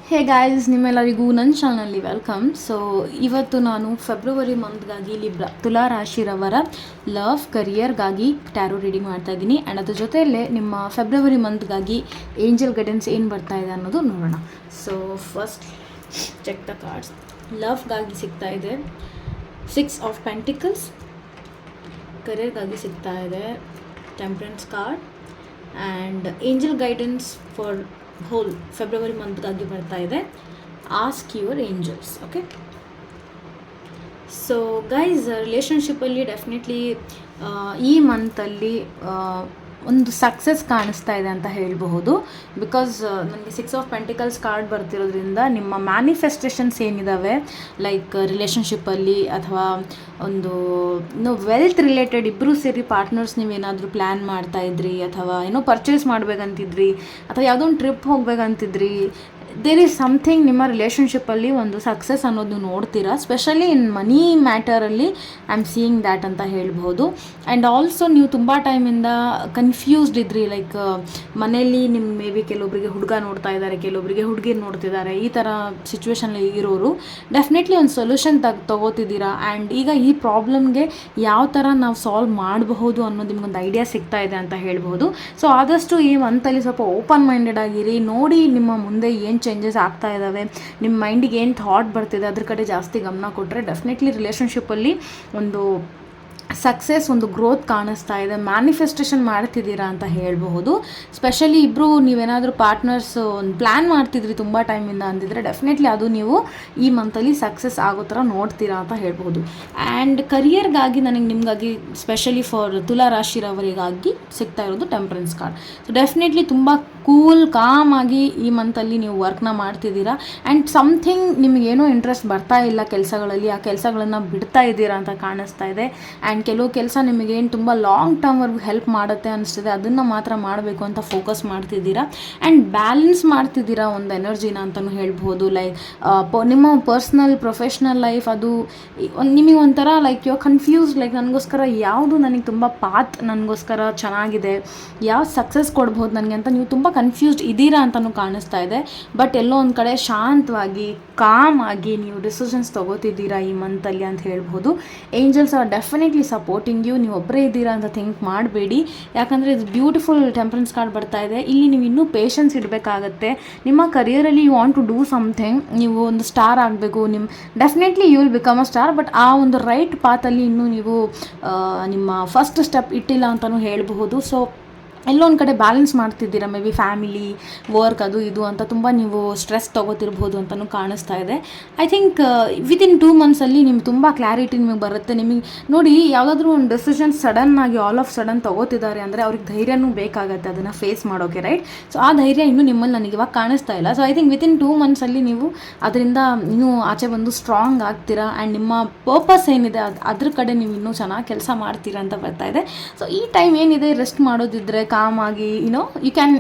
Hey guys, ನಿಮ್ಮೆಲ್ಲರಿಗೂ ನನ್ನ ಚಾನಲ್ನಲ್ಲಿ ವೆಲ್ಕಮ್. ಸೊ ಇವತ್ತು ನಾನು ಫೆಬ್ರವರಿ ಮಂತ್ಗಾಗಿ ತುಲಾ ರಾಶಿರವರ ಲವ್ ಕರಿಯರ್ಗಾಗಿ ಟ್ಯಾರೋ ರೀಡಿಂಗ್ ಮಾಡ್ತಾ ಇದ್ದೀನಿ. ಆ್ಯಂಡ್ ಅದ್ರ ಜೊತೆಯಲ್ಲೇ ನಿಮ್ಮ ಫೆಬ್ರವರಿ ಮಂತ್ಗಾಗಿ ಏಂಜಲ್ ಗೈಡೆನ್ಸ್ ಏನು ಬರ್ತಾ ಇದೆ ಅನ್ನೋದು ನೋಡೋಣ. So first check the cards. ಲವ್ಗಾಗಿ ಸಿಗ್ತಾ ಇದೆ 6 ಆಫ್ ಪೆಂಟಿಕಲ್ಸ್, ಕರಿಯರ್ಗಾಗಿ ಸಿಗ್ತಾ ಇದೆ temperance card, and angel guidance for whole February ಮಂತ್ಗಾಗಿ ಬರ್ತಾ ಇದೆ ask your angels. Okay, so guys, ರಿಲೇಷನ್ಶಿಪ್ಪಲ್ಲಿ ಡೆಫಿನೆಟ್ಲಿ ಈ ಮಂತಲ್ಲಿ ಒಂದು ಸಕ್ಸಸ್ ಕಾಣಿಸ್ತಾ ಇದೆ ಅಂತ ಹೇಳಬಹುದು. ಬಿಕಾಸ್ ನನಗೆ 6 ಆಫ್ ಪೆಂಟಿಕಲ್ಸ್ ಕಾರ್ಡ್ ಬರ್ತಿರೋದ್ರಿಂದ ನಿಮ್ಮ ಮ್ಯಾನಿಫೆಸ್ಟೇಷನ್ಸ್ ಏನಿದ್ದಾವೆ, ಲೈಕ್ ರಿಲೇಷನ್ಶಿಪ್ಪಲ್ಲಿ ಅಥವಾ ಒಂದು ವೆಲ್ತ್ ರಿಲೇಟೆಡ್ ಇಬ್ಬರು ಸೇರಿ ಪಾರ್ಟ್ನರ್ಸ್ ನೀವೇನಾದರೂ ಪ್ಲ್ಯಾನ್ ಮಾಡ್ತಾ ಇದ್ರಿ, ಅಥವಾ ಏನೋ ಪರ್ಚೇಸ್ ಮಾಡಬೇಕಂತಿದ್ರಿ, ಅಥವಾ ಯಾವುದೋ ಒಂದು ಟ್ರಿಪ್ ಹೋಗ್ಬೇಕಂತಿದ್ರಿ, ದೇರ್ ಈಸ್ ಸಮಥಿಂಗ್ ನಿಮ್ಮ ರಿಲೇಷನ್ಶಿಪ್ಪಲ್ಲಿ ಒಂದು ಸಕ್ಸಸ್ ಅನ್ನೋದು ನೀವು ನೋಡ್ತೀರಾ. ಸ್ಪೆಷಲಿ ಇನ್ ಮನಿ ಮ್ಯಾಟರಲ್ಲಿ ಐ ಆಮ್ ಸೀಯಿಂಗ್ ದ್ಯಾಟ್ ಅಂತ ಹೇಳ್ಬೋದು. ಆ್ಯಂಡ್ ಆಲ್ಸೋ ನೀವು ತುಂಬ ಟೈಮಿಂದ ಕನ್ಫ್ಯೂಸ್ಡ್ ಇದ್ರಿ, ಲೈಕ್ ಮನೆಯಲ್ಲಿ ನಿಮ್ಮ ಮೇ ಬಿ ಕೆಲವೊಬ್ಬರಿಗೆ ಹುಡುಗ ನೋಡ್ತಾ ಇದ್ದಾರೆ, ಕೆಲವೊಬ್ಬರಿಗೆ ಹುಡುಗಿರು ನೋಡ್ತಿದ್ದಾರೆ, ಈ ಥರ ಸಿಚುವೇಶನಲ್ಲಿ ಇರೋರು ಡೆಫಿನೆಟ್ಲಿ ಒಂದು ಸೊಲ್ಯೂಷನ್ ತಗೋತಿದ್ದೀರಾ. ಆ್ಯಂಡ್ ಈಗ ಈ ಪ್ರಾಬ್ಲಮ್ಗೆ ಯಾವ ಥರ ನಾವು ಸಾಲ್ವ್ ಮಾಡಬಹುದು ಅನ್ನೋದು ನಿಮ್ಗೊಂದು ಐಡಿಯಾ ಸಿಗ್ತಾ ಇದೆ ಅಂತ ಹೇಳ್ಬೋದು. ಸೊ ಆದಷ್ಟು ಈ ಮಂತಲ್ಲಿ ಸ್ವಲ್ಪ ಓಪನ್ ಮೈಂಡೆಡ್ ಆಗಿರಿ, ನೋಡಿ ನಿಮ್ಮ ಮುಂದೆ ಏನು ಚೇಂಜಸ್ ಆಗ್ತಾ ಇದ್ದಾವೆ, ನಿಮ್ಮ ಮೈಂಡಿಗೆ ಏನು ಥಾಟ್ ಬರ್ತಿದೆ ಅದ್ರ ಕಡೆ ಜಾಸ್ತಿ ಗಮನ ಕೊಟ್ಟರೆ ಡೆಫಿನೆಟ್ಲಿ ರಿಲೇಷನ್ಶಿಪ್ಪಲ್ಲಿ ಒಂದು ಸಕ್ಸಸ್, ಒಂದು ಗ್ರೋತ್ ಕಾಣಿಸ್ತಾ ಇದೆ, ಮ್ಯಾನಿಫೆಸ್ಟೇಷನ್ ಮಾಡ್ತಿದ್ದೀರಾ ಅಂತ ಹೇಳಬಹುದು. ಸ್ಪೆಷಲಿ ಇಬ್ಬರು ನೀವೇನಾದರೂ ಪಾರ್ಟ್ನರ್ಸ್ ಒಂದು ಪ್ಲ್ಯಾನ್ ಮಾಡ್ತಿದ್ರಿ ತುಂಬ ಟೈಮಿಂದ ಅಂದಿದ್ರೆ ಡೆಫಿನೆಟ್ಲಿ ಅದು ನೀವು ಈ ಮಂತಲ್ಲಿ ಸಕ್ಸಸ್ ಆಗೋ ಥರ ನೋಡ್ತೀರಾ ಅಂತ ಹೇಳ್ಬೋದು. ಆ್ಯಂಡ್ ಕರಿಯರ್ಗಾಗಿ ನಿಮಗಾಗಿ ಸ್ಪೆಷಲಿ ಫಾರ್ ತುಲಾ ರಾಶಿರವರಿಗಾಗಿ ಸಿಗ್ತಾ ಇರೋದು ಟೆಂಪರೆನ್ಸ್ ಕಾರ್ಡ್. ಸೊ ಡೆಫಿನೆಟ್ಲಿ ತುಂಬ ಕೂಲ್ ಕಾಮ್ ಆಗಿ ಈ ಮಂತಲ್ಲಿ ನೀವು ವರ್ಕ್ನ ಮಾಡ್ತಿದ್ದೀರಾ. ಆ್ಯಂಡ್ ಸಮಥಿಂಗ್ ನಿಮಗೇನೋ ಇಂಟ್ರೆಸ್ಟ್ ಬರ್ತಾ ಇಲ್ಲ ಕೆಲಸಗಳಲ್ಲಿ, ಆ ಕೆಲಸಗಳನ್ನು ಬಿಡ್ತಾ ಇದ್ದೀರಾ ಅಂತ ಕಾಣಿಸ್ತಾ ಇದೆ. ಆ್ಯಂಡ್ ಕೆಲವು ಕೆಲಸ ನಿಮಗೇನು ತುಂಬ ಲಾಂಗ್ ಟರ್ಮ್ವರೆಗೂ ಹೆಲ್ಪ್ ಮಾಡುತ್ತೆ ಅನಿಸ್ತಿದೆ, ಅದನ್ನು ಮಾತ್ರ ಮಾಡಬೇಕು ಅಂತ ಫೋಕಸ್ ಮಾಡ್ತಿದ್ದೀರಾ. ಆ್ಯಂಡ್ ಬ್ಯಾಲೆನ್ಸ್ ಮಾಡ್ತಿದ್ದೀರಾ ಒಂದು ಎನರ್ಜಿನ ಅಂತಲೂ ಹೇಳ್ಬೋದು. ಲೈಕ್ ನಿಮ್ಮ ಪರ್ಸ್ನಲ್ ಪ್ರೊಫೆಷ್ನಲ್ ಲೈಫ್ ಅದು ನಿಮಗೆ ಒಂಥರ ಲೈಕ್ ಯು ಕನ್ಫ್ಯೂಸ್, ಲೈಕ್ ನನಗೋಸ್ಕರ ಯಾವುದು ನನಗೆ ತುಂಬ ಪಾತ್ ನನಗೋಸ್ಕರ ಚೆನ್ನಾಗಿದೆ, ಯಾವ ಸಕ್ಸಸ್ ಕೊಡ್ಬೋದು ನನಗೆ ಅಂತ ನೀವು ತುಂಬ ಕನ್ಫ್ಯೂಸ್ಡ್ ಇದ್ದೀರಾ ಅಂತಲೂ ಕಾಣಿಸ್ತಾ ಇದೆ. ಬಟ್ ಎಲ್ಲೋ ಒಂದು ಕಡೆ ಶಾಂತವಾಗಿ ಕಾಮ್ ಆಗಿ ನೀವು ಡಿಸಿಷನ್ಸ್ ತೊಗೋತಿದ್ದೀರಾ ಈ ಮಂತಲ್ಲಿ ಅಂತ ಹೇಳ್ಬೋದು. Angels are definitely supporting you. ನೀವು ಒಬ್ಬರೇ ಇದ್ದೀರಾ ಅಂತ ಥಿಂಕ್ ಮಾಡಬೇಡಿ, ಯಾಕಂದರೆ ಇದು ಬ್ಯೂಟಿಫುಲ್ ಟೆಂಪರೆನ್ಸ್ ಕಾರ್ಡ್ ಬರ್ತಾ ಇದೆ. ಇಲ್ಲಿ ನೀವು ಇನ್ನೂ ಪೇಷನ್ಸ್ ಇಡಬೇಕಾಗತ್ತೆ. ನಿಮ್ಮ ಕರಿಯರಲ್ಲಿ you want to do something, ನೀವು ಒಂದು ಸ್ಟಾರ್ ಆಗಬೇಕು, definitely you will become a star. But ಆ ಒಂದು ರೈಟ್ ಪಾತಲ್ಲಿ ಇನ್ನೂ ನೀವು ನಿಮ್ಮ ಫಸ್ಟ್ ಸ್ಟೆಪ್ ಇಟ್ಟಿಲ್ಲ ಅಂತಲೂ ಹೇಳಬಹುದು. ಸೊ ಎಲ್ಲೊಂದು ಕಡೆ ಬ್ಯಾಲೆನ್ಸ್ ಮಾಡ್ತಿದ್ದೀರಾ, ಮೇ ಬಿ ಫ್ಯಾಮಿಲಿ, ವರ್ಕ್, ಅದು ಇದು ಅಂತ ತುಂಬ ನೀವು ಸ್ಟ್ರೆಸ್ ತೊಗೋತಿರ್ಬೋದು ಅಂತಲೂ ಕಾಣಿಸ್ತಾ ಇದೆ. ಐ ಥಿಂಕ್ ವಿತಿನ್ 2 ಮಂತ್ಸಲ್ಲಿ ನಿಮ್ಗೆ ತುಂಬ ಕ್ಲಾರಿಟಿ ನಿಮಗೆ ಬರುತ್ತೆ. ನಿಮಗೆ ನೋಡಿ, ಯಾವುದಾದ್ರೂ ಒಂದು ಡೆಸಿಷನ್ ಸಡನ್ನಾಗಿ ಆಲ್ ಆಫ್ ಸಡನ್ ತೊಗೋತಿದ್ದಾರೆ ಅಂದರೆ ಅವ್ರಿಗೆ ಧೈರ್ಯನೂ ಬೇಕಾಗುತ್ತೆ ಅದನ್ನು ಫೇಸ್ ಮಾಡೋಕ್ಕೆ, ರೈಟ್? ಸೊ ಆ ಧೈರ್ಯ ಇನ್ನೂ ನಿಮ್ಮಲ್ಲಿ ನನಗೆ ಇವಾಗ ಕಾಣಿಸ್ತಾ ಇಲ್ಲ. ಸೊ ಐ ಥಿಂಕ್ ವಿತಿನ್ 2 ಮಂತ್ಸಲ್ಲಿ ನೀವು ಅದರಿಂದ ಇನ್ನೂ ಆಚೆ ಬಂದು ಸ್ಟ್ರಾಂಗ್ ಆಗ್ತೀರಾ. ಆ್ಯಂಡ್ ನಿಮ್ಮ ಪರ್ಪಸ್ ಏನಿದೆ ಅದ್ರ ಕಡೆ ನೀವು ಇನ್ನೂ ಚೆನ್ನಾಗಿ ಕೆಲಸ ಮಾಡ್ತೀರಾ ಅಂತ ಬರ್ತಾ ಇದೆ. ಸೊ ಈ ಟೈಮ್ ಏನಿದೆ, ರೆಸ್ಟ್ ಮಾಡೋದಿದ್ದರೆ ಕಾಮ್ ಆಗಿ ಯು ಕ್ಯಾನ್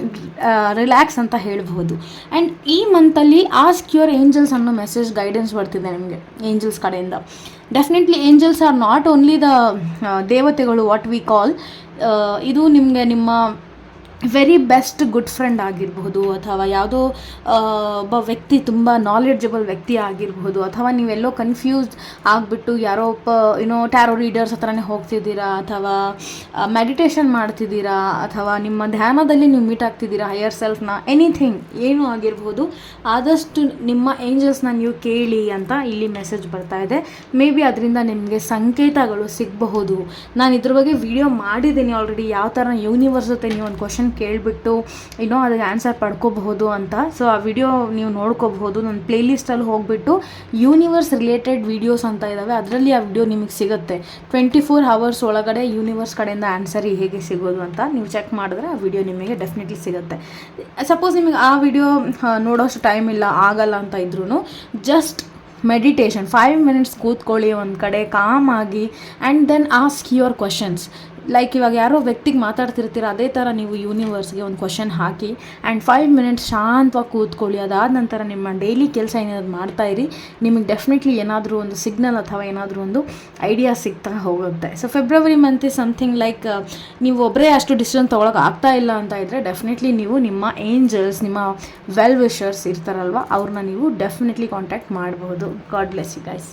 ರಿಲ್ಯಾಕ್ಸ್ ಅಂತ ಹೇಳ್ಬೋದು. ಆ್ಯಂಡ್ ಈ ಮಂತಲ್ಲಿ ಆಸ್ಕ್ ಯುವರ್ ಏಂಜಲ್ಸ್ ಅನ್ನೋ ಮೆಸೇಜ್ ಗೈಡೆನ್ಸ್ ಬರ್ತಿದೆ ನಿಮಗೆ ಏಂಜಲ್ಸ್ ಕಡೆಯಿಂದ. Definitely angels are not only the ದೇವತೆಗಳು, ವಾಟ್ ವಿ ಕಾಲ್, ಇದು ನಿಮಗೆ ನಿಮ್ಮ ವೆರಿ ಬೆಸ್ಟ್ ಗುಡ್ ಫ್ರೆಂಡ್ ಆಗಿರಬಹುದು, ಅಥವಾ ಯಾವುದೋ ಒಬ್ಬ ವ್ಯಕ್ತಿ ತುಂಬ ನಾಲೆಡ್ಜಬಲ್ ವ್ಯಕ್ತಿ ಆಗಿರಬಹುದು, ಅಥವಾ ನೀವೆಲ್ಲೋ ಕನ್ಫ್ಯೂಸ್ಡ್ ಆಗಿಬಿಟ್ಟು ಯಾರೋ ಟ್ಯಾರೋ ರೀಡರ್ಸ್ ಹತ್ರನೇ ಹೋಗ್ತಿದ್ದೀರಾ, ಅಥವಾ ಮೆಡಿಟೇಷನ್ ಮಾಡ್ತಿದ್ದೀರಾ, ಅಥವಾ ನಿಮ್ಮ ಧ್ಯಾನದಲ್ಲಿ ನೀವು ಮೀಟ್ ಆಗ್ತಿದ್ದೀರಾ ಹೈಯರ್ ಸೆಲ್ಫ್ನ, ಎನಿಥಿಂಗ್ ಏನೂ ಆಗಿರ್ಬೋದು. ಆದಷ್ಟು ನಿಮ್ಮ ಏಂಜಲ್ಸ್ನ ನೀವು ಕೇಳಿ ಅಂತ ಇಲ್ಲಿ ಮೆಸೇಜ್ ಬರ್ತಾ ಇದೆ. ಮೇ ಬಿ ಅದರಿಂದ ನಿಮಗೆ ಸಂಕೇತಗಳು ಸಿಗಬಹುದು. ನಾನು ಇದ್ರ ಬಗ್ಗೆ ವಿಡಿಯೋ ಮಾಡಿದ್ದೀನಿ ಆಲ್ರೆಡಿ, ಯಾವ ಥರ ಯೂನಿವರ್ಸ್ ಜೊತೆ ನೀವು ಒಂದು ಕ್ವಶನ್ ಕೇಳಿಬಿಟ್ಟು ಅದಕ್ಕೆ ಆನ್ಸರ್ ಪಡ್ಕೋಬಹುದು ಅಂತ. ಸೊ ಆ ವಿಡಿಯೋ ನೀವು ನೋಡ್ಕೋಬಹುದು. ನನ್ನ ಪ್ಲೇಲಿಸ್ಟಲ್ಲಿ ಹೋಗಿಬಿಟ್ಟು ಯೂನಿವರ್ಸ್ ರಿಲೇಟೆಡ್ ವೀಡಿಯೋಸ್ ಅಂತ ಇದ್ದಾವೆ, ಅದರಲ್ಲಿ ಆ ವಿಡಿಯೋ ನಿಮಗೆ ಸಿಗುತ್ತೆ. 24 hours ಒಳಗಡೆ ಯೂನಿವರ್ಸ್ ಕಡೆಯಿಂದ ಆನ್ಸರ್ ಹೇಗೆ ಸಿಗೋದು ಅಂತ ನೀವು ಚೆಕ್ ಮಾಡಿದ್ರೆ ಆ ವಿಡಿಯೋ ನಿಮಗೆ ಡೆಫಿನೆಟ್ಲಿ ಸಿಗುತ್ತೆ. ಸಪೋಸ್ ನಿಮಗೆ ಆ ವಿಡಿಯೋ ನೋಡೋಷ್ಟು ಟೈಮ್ ಇಲ್ಲ, ಆಗಲ್ಲ ಅಂತ ಇದ್ರೂ ಜಸ್ಟ್ ಮೆಡಿಟೇಷನ್ 5 minutes ಕೂತ್ಕೊಳ್ಳಿ ಒಂದು ಕಡೆ ಕಾಮ್ ಆಗಿ, and then ask your questions. Like ಇವಾಗ ಯಾರೋ ವ್ಯಕ್ತಿಗೆ ಮಾತಾಡ್ತಿರ್ತೀರ, ಅದೇ ಥರ ನೀವು ಯೂನಿವರ್ಸ್ಗೆ ಒಂದು ಕ್ವಶನ್ ಹಾಕಿ ಆ್ಯಂಡ್ 5 ಮಿನಿಟ್ಸ್ ಶಾಂತವಾಗಿ ಕೂತ್ಕೊಳ್ಳಿ. ಅದಾದ ನಂತರ ನಿಮ್ಮ ಡೈಲಿ ಕೆಲಸ ಏನಾದ್ರು ಮಾಡ್ತಾಯಿರಿ, ನಿಮಗೆ ಡೆಫಿನೆಟ್ಲಿ ಏನಾದರೂ ಒಂದು ಸಿಗ್ನಲ್ ಅಥವಾ ಏನಾದರೂ ಒಂದು ಐಡಿಯಾ ಸಿಗ್ತಾ ಹೋಗುತ್ತೆ. So February month is something like ನೀವು ಒಬ್ಬರೇ ಅಷ್ಟು ಡಿಸಿಷನ್ ತೊಗೊಳಕ್ಕೆ ಆಗ್ತಾ ಇಲ್ಲ ಅಂತ ಇದ್ದರೆ ಡೆಫಿನೆಟ್ಲಿ ನೀವು ನಿಮ್ಮ ಏಂಜಲ್ಸ್, ನಿಮ್ಮ ವೆಲ್ ವಿಷರ್ಸ್ ಇರ್ತಾರಲ್ವ, ಅವ್ರನ್ನ ನೀವು ಡೆಫಿನೆಟ್ಲಿ ಕಾಂಟ್ಯಾಕ್ಟ್ ಮಾಡಬಹುದು. God bless you guys.